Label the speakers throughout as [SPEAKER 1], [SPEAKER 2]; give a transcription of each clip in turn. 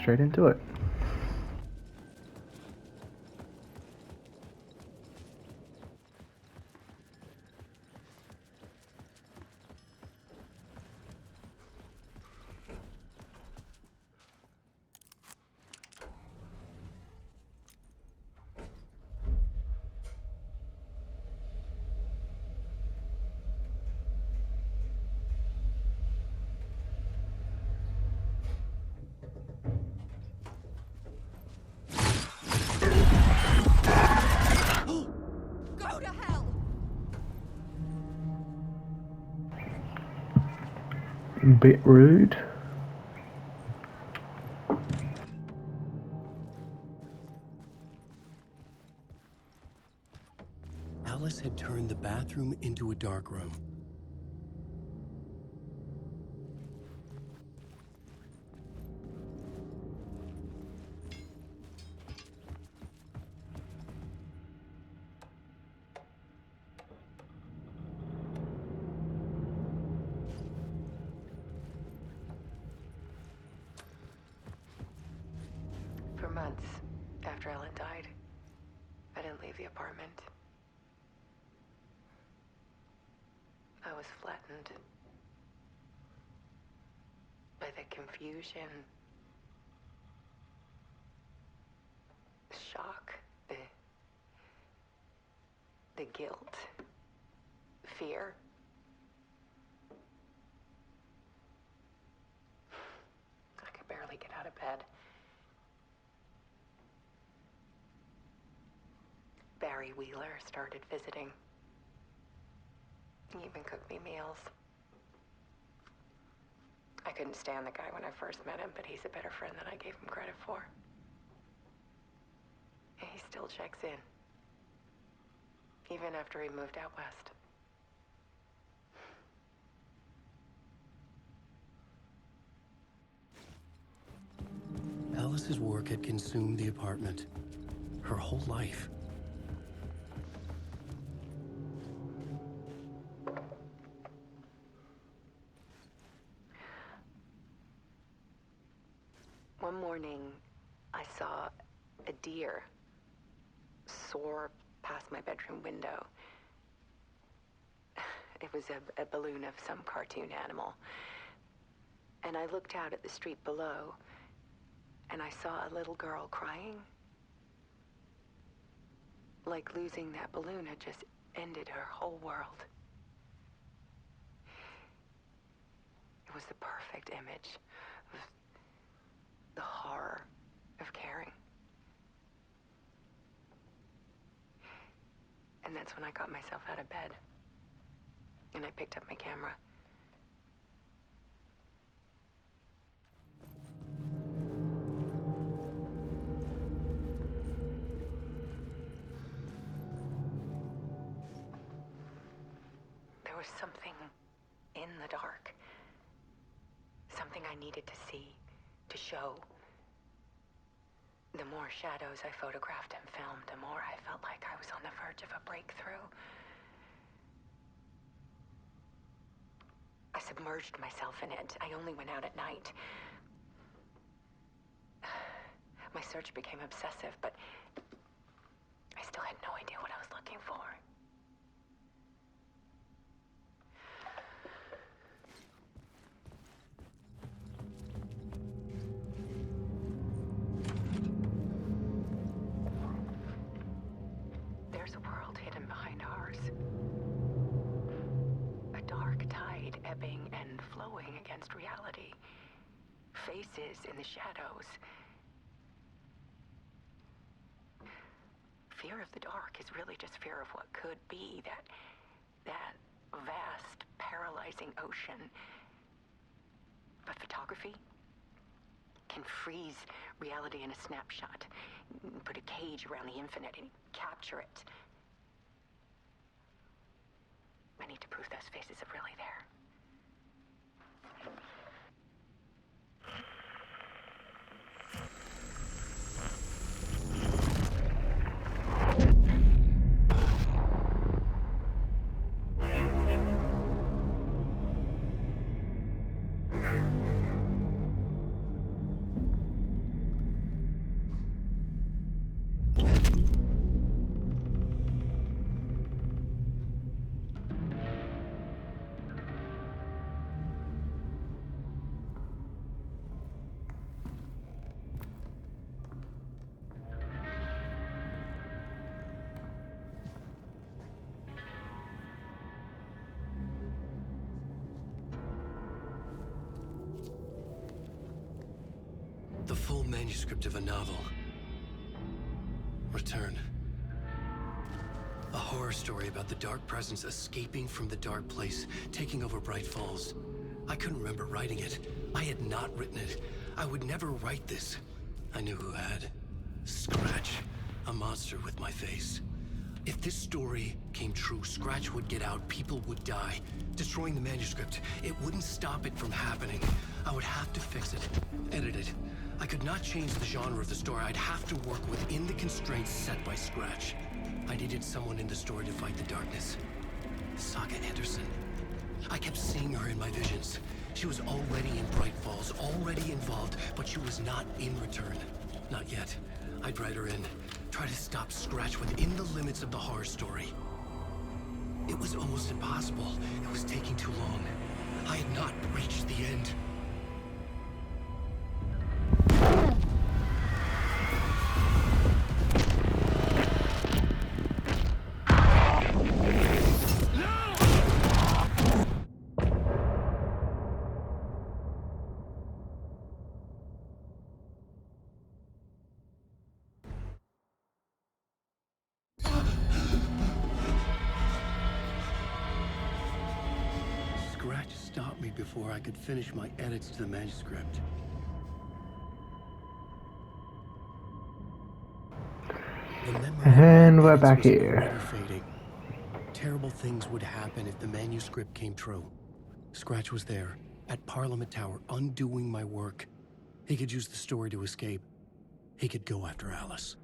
[SPEAKER 1] straight into it.
[SPEAKER 2] Go to hell!
[SPEAKER 1] Bit rude.
[SPEAKER 3] Alice had turned the bathroom into a dark room.
[SPEAKER 4] For months after Ellen died, I didn't leave the apartment. I was flattened by the confusion, the shock, the guilt, fear. I could barely get out of bed. Barry Wheeler started visiting. He even cooked me meals. I couldn't stand the guy when I first met him, but he's a better friend than I gave him credit for. And he still checks in, even after he moved out west.
[SPEAKER 3] Alice's work had consumed the apartment. Her whole life.
[SPEAKER 4] One morning, I saw a deer soar past my bedroom window. It was a balloon of some cartoon animal. And I looked out at the street below, and I saw a little girl crying. Like losing that balloon had just ended her whole world. It was the perfect image of the horror of caring. And that's when I got myself out of bed. And I picked up my camera. There was something in the dark. Something I needed to see, to show. The more shadows I photographed and filmed, the more I felt like I was on the verge of a breakthrough. I submerged myself in it. I only went out at night. My search became obsessive, but I still had no idea what I was looking for. There's a world hidden behind ours. A dark tide ebbing and flowing against reality. Faces in the shadows. Fear of the dark is really just fear of what could be, that vast, paralyzing ocean. But photography can freeze reality in a snapshot, put a cage around the infinite and capture it. I need to prove those faces are really there.
[SPEAKER 3] The full manuscript of a novel. Return. A horror story about the dark presence escaping from the dark place, taking over Bright Falls. I couldn't remember writing it. I had not written it. I would never write this. I knew who had. Scratch. A monster with my face. If this story came true, Scratch would get out, people would die. Destroying the manuscript, it wouldn't stop it from happening. I would have to fix it, edit it. I could not change the genre of the story. I'd have to work within the constraints set by Scratch. I needed someone in the story to fight the darkness. Saga Anderson. I kept seeing her in my visions. She was already in Bright Falls, already involved, but she was not in Return. Not yet. I'd write her in. Try to stop Scratch within the limits of the horror story. It was almost impossible. It was taking too long. I had not reached the end. Scratch stopped me before I could finish my edits to the manuscript. The memory
[SPEAKER 1] And
[SPEAKER 3] of
[SPEAKER 1] we're
[SPEAKER 3] edits
[SPEAKER 1] back
[SPEAKER 3] was
[SPEAKER 1] here.
[SPEAKER 3] already fading. Terrible things would happen if the manuscript came true. Scratch was there, at Parliament Tower, undoing my work. He could use the story to escape. He could go after Alice.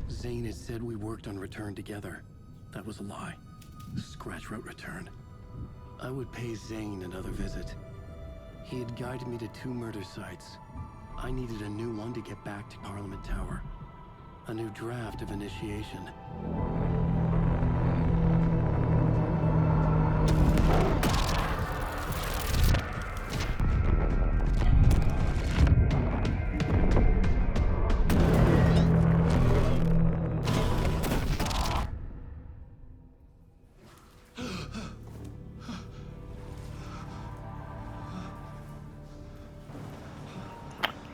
[SPEAKER 3] Zane had said we worked on Return together. That was a lie. Scratch wrote Return. I would pay Zane another visit. He had guided me to 2 murder sites. I needed a new one to get back to Parliament Tower. A new draft of initiation.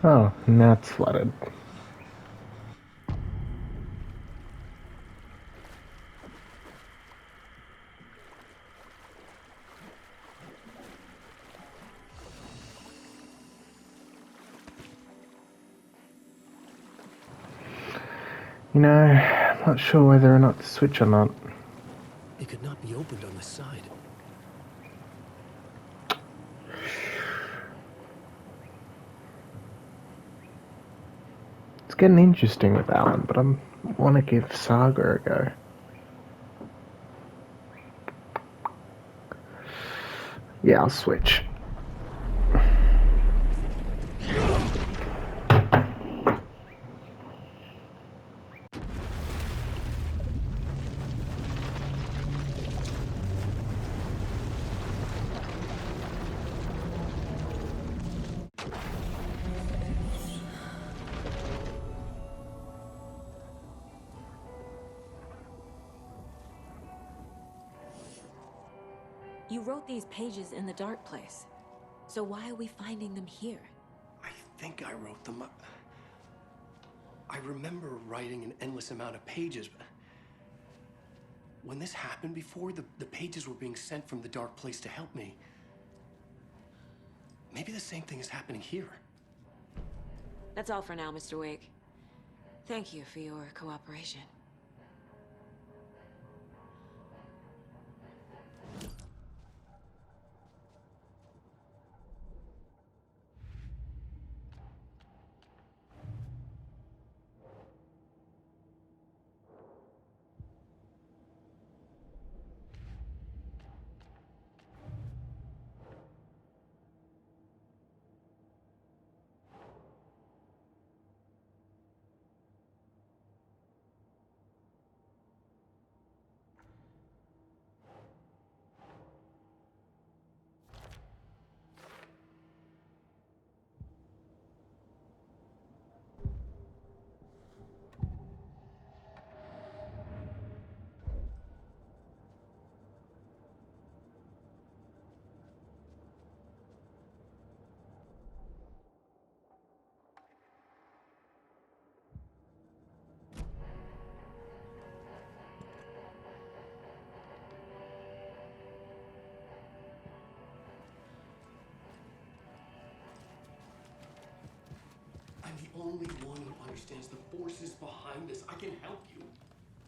[SPEAKER 1] Oh, now it's flooded. You know, I'm not sure whether or not to switch or not.
[SPEAKER 3] It could not be opened on the side.
[SPEAKER 1] It's getting interesting with that one, but I want to give Saga a go. Yeah, I'll switch.
[SPEAKER 5] You wrote these pages in the dark place. So why are we finding them here?
[SPEAKER 3] I think I wrote them. I remember writing an endless amount of pages. When this happened before, the pages were being sent from the dark place to help me. Maybe the same thing is happening here.
[SPEAKER 5] That's all for now, Mr. Wake. Thank you for your cooperation.
[SPEAKER 3] I'm the only one who understands the forces behind this. I can help you.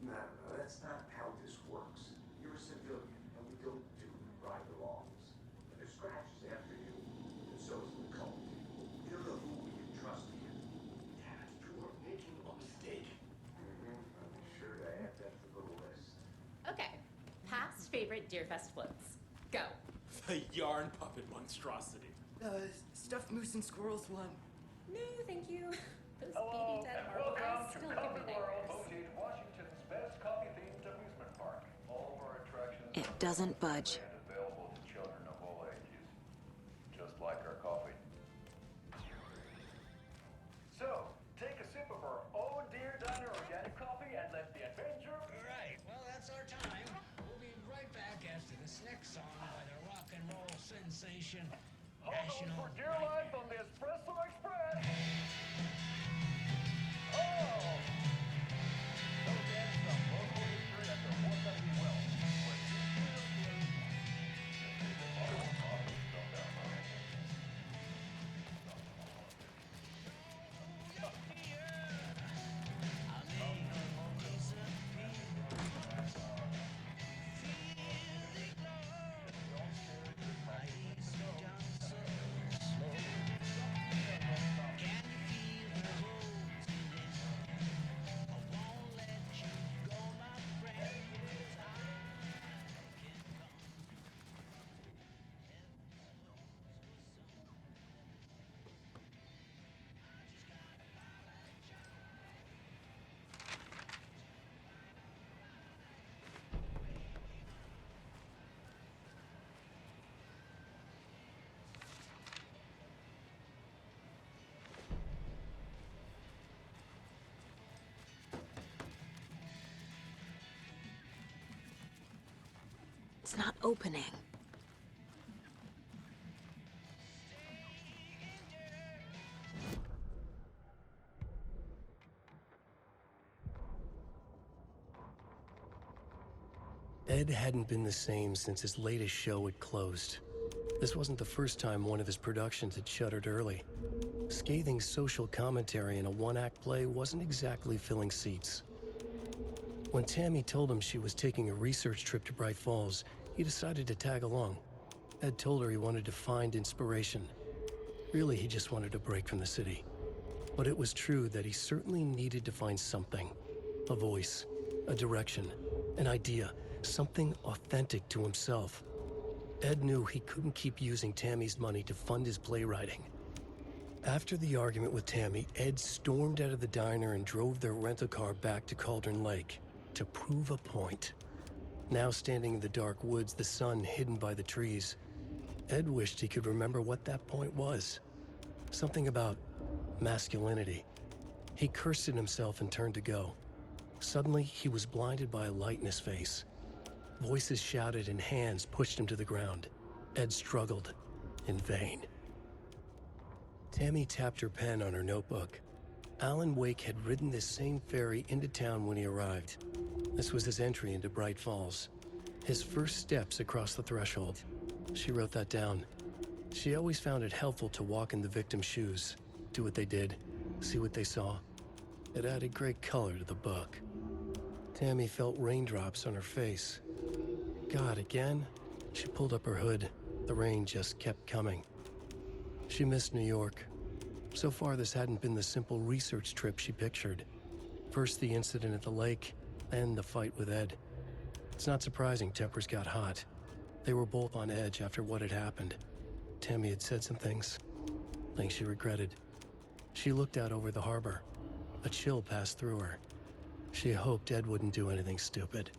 [SPEAKER 6] No, that's not how this works. You're a civilian, and we don't do right or wrongs. And there's scratches after you, and so is the cult. We don't know who we can trust here.
[SPEAKER 3] Damn it, you are making a mistake.
[SPEAKER 6] I'll be sure to add that to the list.
[SPEAKER 7] Okay, past favorite Deerfest floats. Go.
[SPEAKER 8] The yarn puppet monstrosity.
[SPEAKER 9] Stuffed moose and squirrels one.
[SPEAKER 7] No, thank you. Those
[SPEAKER 10] Hello,
[SPEAKER 7] beady dead
[SPEAKER 10] and
[SPEAKER 7] marble
[SPEAKER 10] welcome
[SPEAKER 7] guys
[SPEAKER 10] to
[SPEAKER 7] still give
[SPEAKER 10] Coffee
[SPEAKER 7] me
[SPEAKER 10] World,
[SPEAKER 7] nightmares.
[SPEAKER 10] Osage, Washington's best coffee-themed amusement park. All of our attractions
[SPEAKER 5] It
[SPEAKER 10] are
[SPEAKER 5] doesn't budge.
[SPEAKER 10] and available to children of all ages, just like our coffee. So, take a sip of our Oh Dear Diner organic coffee and let the adventure.
[SPEAKER 11] Right, well, that's our time. We'll be right back after this next song by the rock and roll sensation,
[SPEAKER 10] Hold on
[SPEAKER 11] National
[SPEAKER 10] for dear life on the Espresso Express. Oh! So then some local history at the 170 Well, where you will be able to follow coffee from down there.
[SPEAKER 5] It's not opening.
[SPEAKER 3] Ed hadn't been the same since his latest show had closed. This wasn't the first time one of his productions had shuttered early. Scathing social commentary in a one-act play wasn't exactly filling seats. When Tammy told him she was taking a research trip to Bright Falls, he decided to tag along. Ed told her he wanted to find inspiration. Really, he just wanted a break from the city. But it was true that he certainly needed to find something. A voice, a direction, an idea, something authentic to himself. Ed knew he couldn't keep using Tammy's money to fund his playwriting. After the argument with Tammy, Ed stormed out of the diner and drove their rental car back to Cauldron Lake to prove a point. Now standing in the dark woods, the sun hidden by the trees, Ed wished he could remember what that point was. Something about masculinity. He cursed at himself and turned to go. Suddenly, he was blinded by a light in his face. Voices shouted and hands pushed him to the ground. Ed struggled, in vain. Tammy tapped her pen on her notebook. Alan Wake had ridden this same ferry into town when he arrived. This was his entry into Bright Falls. His first steps across the threshold. She wrote that down. She always found it helpful to walk in the victim's shoes, do what they did, see what they saw. It added great color to the book. Tammy felt raindrops on her face. God, again? She pulled up her hood. The rain just kept coming. She missed New York. So far, this hadn't been the simple research trip she pictured. First the incident at the lake, then the fight with Ed. It's not surprising tempers got hot. They were both on edge after what had happened. Tammy had said some things she regretted. She looked out over the harbor. A chill passed through her. She hoped Ed wouldn't do anything stupid.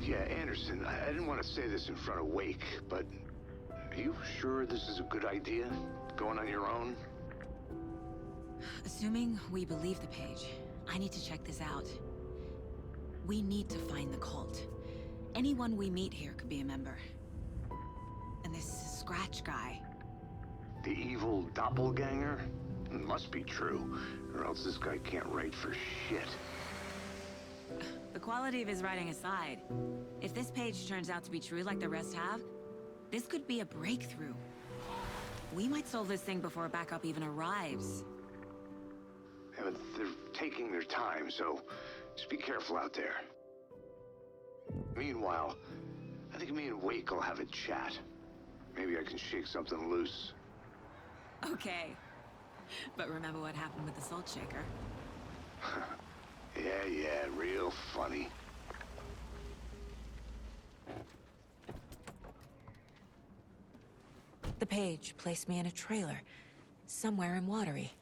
[SPEAKER 6] Yeah, Anderson, I didn't want to say this in front of Wake, but are you sure this is a good idea? Going on your own?
[SPEAKER 5] Assuming we believe the page, I need to check this out. We need to find the cult. Anyone we meet here could be a member. And this Scratch guy.
[SPEAKER 6] The evil doppelganger? It must be true, or else this guy can't write for shit.
[SPEAKER 5] The quality of his writing aside, if this page turns out to be true like the rest have, this could be a breakthrough. We might solve this thing before a backup even arrives.
[SPEAKER 6] Yeah, but they're taking their time, so just be careful out there. Meanwhile, I think me and Wake will have a chat. Maybe I can shake something loose.
[SPEAKER 5] Okay. But remember what happened with the salt shaker?
[SPEAKER 6] Yeah, real funny.
[SPEAKER 5] The page placed me in a trailer, somewhere in Watery.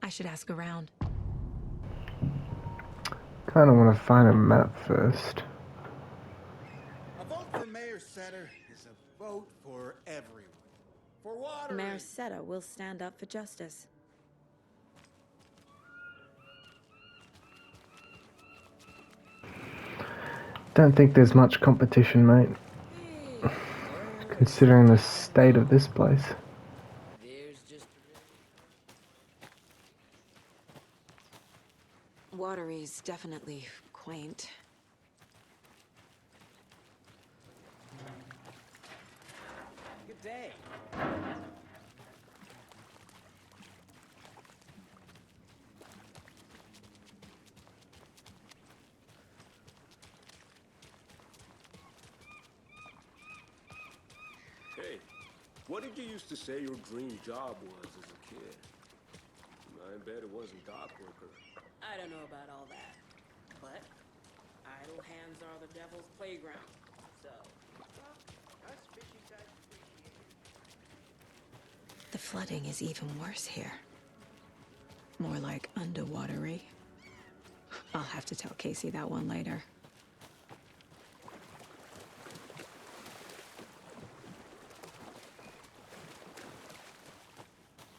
[SPEAKER 5] I should ask around.
[SPEAKER 1] Kind of want to find a map first.
[SPEAKER 12] A vote for Mayor Setter is a vote for everyone. For Watery.
[SPEAKER 5] Mayor Setter will stand up for justice.
[SPEAKER 1] Don't think there's much competition, mate. Considering the state of this place.
[SPEAKER 5] Watery's definitely quaint.
[SPEAKER 12] Good day.
[SPEAKER 13] Hey, what did you used to say your dream job was as a kid? I bet it wasn't dock worker.
[SPEAKER 14] I don't know about all that, but idle hands are the devil's playground, so...
[SPEAKER 5] The flooding is even worse here. More like underwatery. I'll have to tell Casey that one later.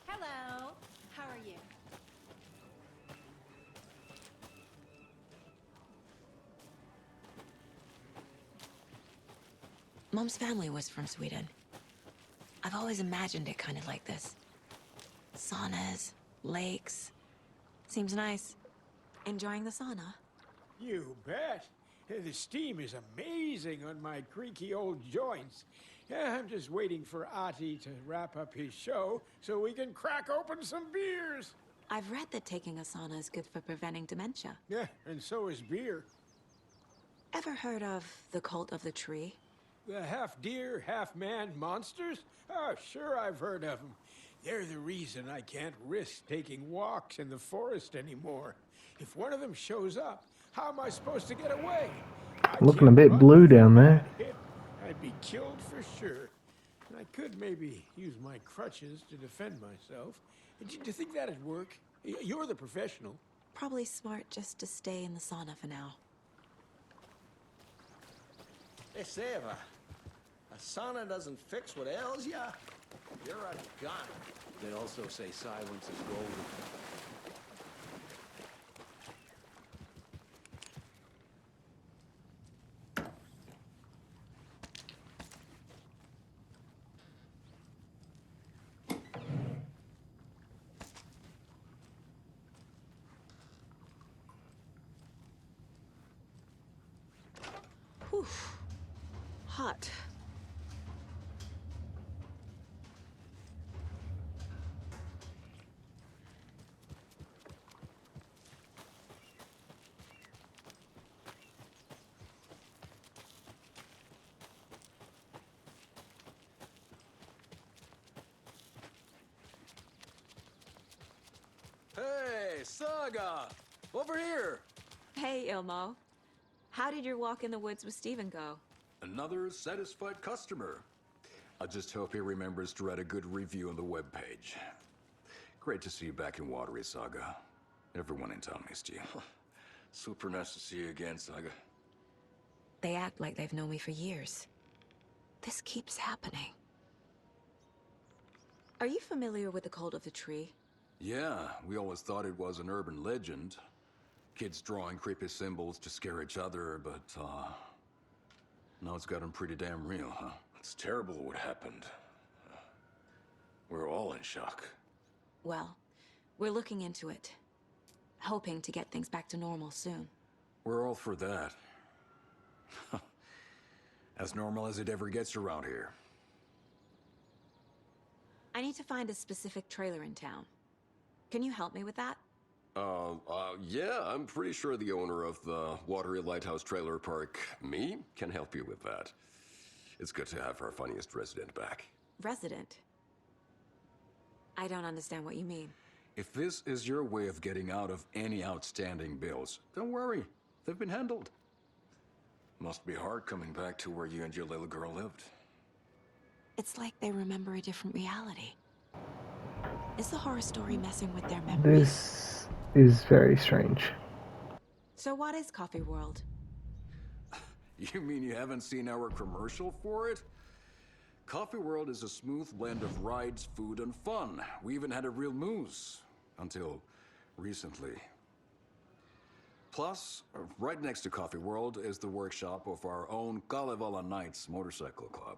[SPEAKER 2] Hello. How are you?
[SPEAKER 5] Mom's family was from Sweden. I've always imagined it kind of like this. Saunas, lakes. Seems nice. Enjoying the sauna?
[SPEAKER 11] You bet. The steam is amazing on my creaky old joints. I'm just waiting for Ati to wrap up his show so we can crack open some beers.
[SPEAKER 5] I've read that taking a sauna is good for preventing dementia.
[SPEAKER 12] Yeah, and so is beer.
[SPEAKER 5] Ever heard of the Cult of the Tree?
[SPEAKER 12] The half-deer, half-man monsters? Oh, sure I've heard of them. They're the reason I can't risk taking walks in the forest anymore. If one of them shows up, how am I supposed to get away?
[SPEAKER 1] Looking a bit blue down there.
[SPEAKER 12] I'd be killed for sure. And I could maybe use my crutches to defend myself. Do you think that'd work? You're the professional.
[SPEAKER 5] Probably smart just to stay in the sauna for now.
[SPEAKER 10] They say if a sauna doesn't fix what ails ya, you're a gun.
[SPEAKER 3] They also say silence is golden.
[SPEAKER 5] Whew. Hot.
[SPEAKER 15] Hey, Saga! Over here!
[SPEAKER 5] Hey, Ilmo. How did your walk in the woods with Steven go?
[SPEAKER 15] Another satisfied customer. I just hope he remembers to write a good review on the webpage. Great to see you back in Watery, Saga. Everyone in town missed you.
[SPEAKER 16] Super nice to see you again, Saga.
[SPEAKER 5] They act like they've known me for years. This keeps happening. Are you familiar with the Cult of the Tree?
[SPEAKER 15] Yeah, we always thought it was an urban legend. Kids drawing creepy symbols to scare each other, but, now it's gotten pretty damn real, huh?
[SPEAKER 16] It's terrible what happened. We're all in shock.
[SPEAKER 5] Well, we're looking into it. Hoping to get things back to normal soon.
[SPEAKER 15] We're all for that. As normal as it ever gets around here.
[SPEAKER 5] I need to find a specific trailer in town. Can you help me with that?
[SPEAKER 17] Yeah, I'm pretty sure the owner of the Watery Lighthouse Trailer Park, me, can help you with that. It's good to have our funniest resident back.
[SPEAKER 5] Resident? I don't understand what you mean.
[SPEAKER 15] If this is your way of getting out of any outstanding bills, don't worry. They've been handled.
[SPEAKER 16] Must be hard coming back to where you and your little girl lived.
[SPEAKER 5] It's like they remember a different reality. Is the horror story messing with their memories?
[SPEAKER 1] This is very strange.
[SPEAKER 5] So what is Coffee World?
[SPEAKER 15] You mean you haven't seen our commercial for it? Coffee World is a smooth blend of rides, food, and fun. We even had a real moose. Until recently. Plus, right next to Coffee World is the workshop of our own Kalevala Knights Motorcycle Club.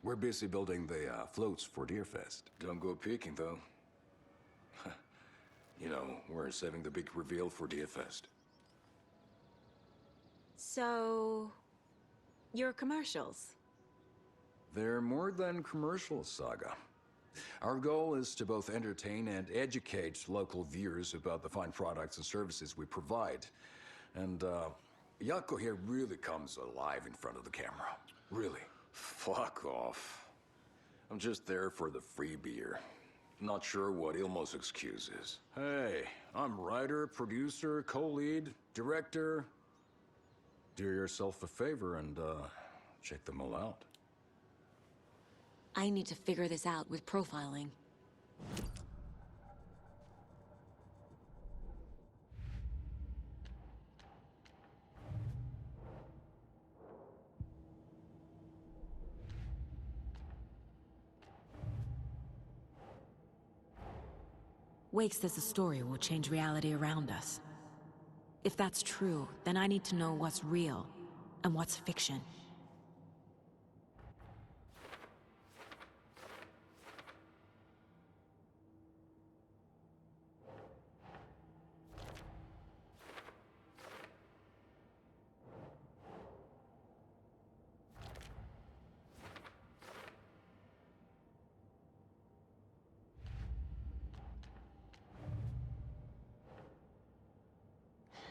[SPEAKER 15] We're busy building the floats for Deerfest.
[SPEAKER 16] Don't go peeking, though. You know, we're saving the big reveal for Deerfest.
[SPEAKER 5] So... your commercials?
[SPEAKER 15] They're more than commercials, Saga. Our goal is to both entertain and educate local viewers about the fine products and services we provide. And, Yako here really comes alive in front of the camera. Really.
[SPEAKER 16] Fuck off. I'm just there for the free beer. Not sure what Ilmo's excuse is.
[SPEAKER 15] Hey, I'm writer, producer, co-lead, director. Do yourself a favor and, check them all out.
[SPEAKER 5] I need to figure this out with profiling. Wake says the story will change reality around us. If that's true, then I need to know what's real and what's fiction.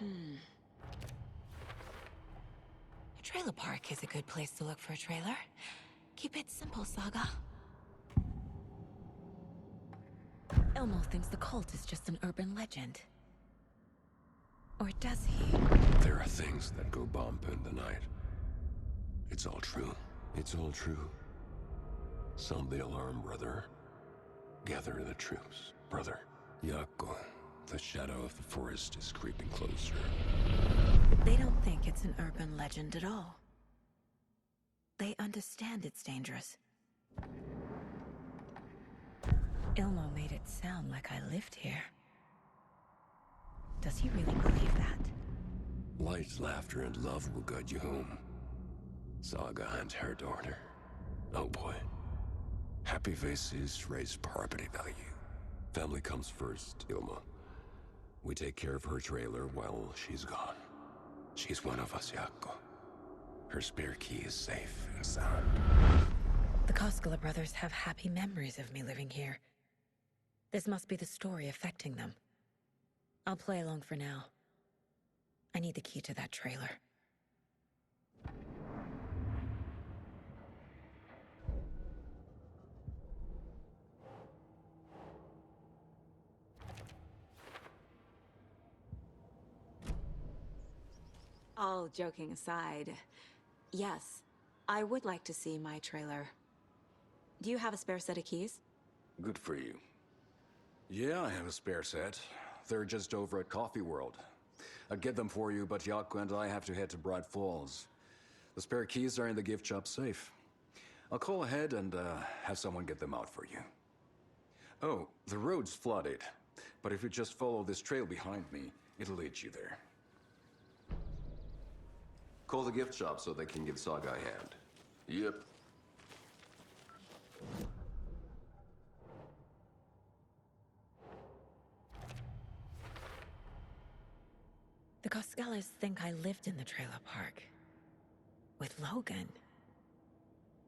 [SPEAKER 4] A trailer park is a good place to look for a trailer. Keep it simple, Saga. Elmo thinks the cult is just an urban legend. Or does he?
[SPEAKER 17] There are things that go bump in the night. It's all true. It's all true. Sound the alarm, brother. Gather the troops, brother. Yako, the shadow of the forest is creeping closer.
[SPEAKER 4] They don't think it's an urban legend at all. They understand it's dangerous. Ilmo made it sound like I lived here. Does he really believe that?
[SPEAKER 17] Light, laughter, and love will guide you home. Saga and her daughter. Oh boy. Happy faces raise property value. Family comes first, Ilma. We take care of her trailer while she's gone. She's one of us, Yako. Her spare key is safe and sound.
[SPEAKER 4] The Koskela brothers have happy memories of me living here. This must be the story affecting them. I'll play along for now. I need the key to that trailer.
[SPEAKER 5] All joking aside, yes, I would like to see my trailer. Do you have a spare set of keys?
[SPEAKER 17] Good for you.
[SPEAKER 15] Yeah, I have a spare set. They're just over at Coffee World. I'd get them for you, but Yako and I have to head to Bright Falls. The spare keys are in the gift shop safe. I'll call ahead and have someone get them out for you. Oh, the road's flooded, but if you just follow this trail behind me, it'll lead you there.
[SPEAKER 17] Call the gift shop so they can give Saga a hand. Yep.
[SPEAKER 4] The Koskelas think I lived in the trailer park. With Logan.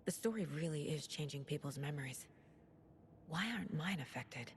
[SPEAKER 4] The story really is changing people's memories. Why aren't mine affected?